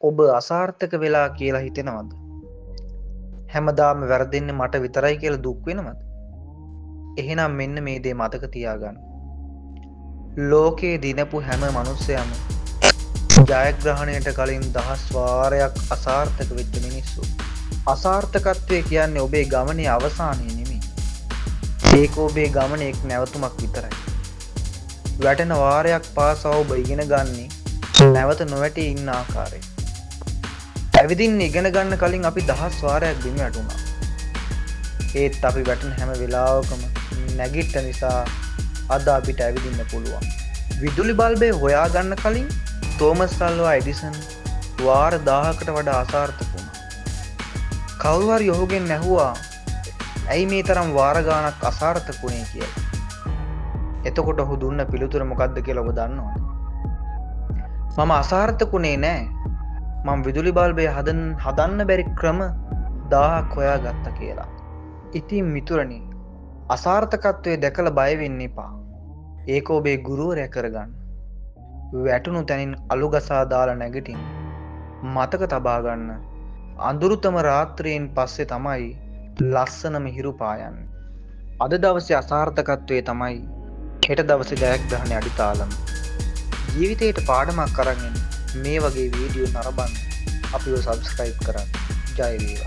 ඔබ අසාර්ථක වෙලා කියලා හිතෙනවද? හැමදාම වැරදින්නේ මට විතරයි කියලා දුක් වෙනවද? එහෙනම් මෙන්න මේ දේ මතක තියාගන්න. ලෝකයේ දිනපු හැම මනුස්සයම ජයග්‍රහණයට කලින් දහස් වාරයක් අසාර්ථක වෙච්ච මිනිස්සු. අසාර්ථකත්වය කියන්නේ ඔබේ ගමනේ අවසානය නෙමෙයි. ඒක ඔබේ ගමනේ එක් නැවතුමක් විතරයි. වැටෙන වාරයක් පාසා ඔබ ඉගෙන ගන්නේ නැවත නොවැටී ඉන්න ආකාරය. ඇවිදින්න ඉගෙන ගන්න කලින් අපි දහස් වාරයක් බිම වැටුණා. ඒත් අපි වැටෙන හැම වෙලාවකම නැගිට්ට නිසා අද අපිට ඇවිදින්න පුළුවන්. විදුලි බල්බය හොයාගන්න කලින් තෝමස් අල්වා එඩිසන් වාර 1000කට වඩා අසාර්ථක වුණා. කවුරු හරි ඔහුගෙන් ඇහුවා ඇයි මේ තරම් වාර ගාණක් අසාර්ථක වුණේ කියලා. එතකොට ඔහු දුන්න පිළිතුර මොකක්ද කියලා ඔබ දන්නවද? මම අසාර්ථක වුණේ නෑ. මම විදුලි බල්බය හදන්න බැරි ක්‍රම 1000ක් හොයාගත්තා කියලා. ඉතින් මිතුරනි, අසාර්ථකත්වයේ දැකලා බය වෙන්න එපා. ඒක ඔබේ ගුරුවරයා කරගන්න. වැටුණු තැනින් අලු ගසා දාලා නැගිටින්න. මතක තබා ගන්න. අඳුරුතම රාත්‍රියෙන් පස්සේ තමයි ලස්සනම හිරු පායන්නේ. අද දවසේ අසාර්ථකත්වයේ තමයි හෙට දවසේ ජයග්‍රහණයේ අඩිතාලම. ජීවිතේට පාඩමක් අරගෙන මේ වගේ වීඩියෝ නරඹන්න අපිව සබ්ස්ක්‍රයිබ් කරන්න. ජය වේවා.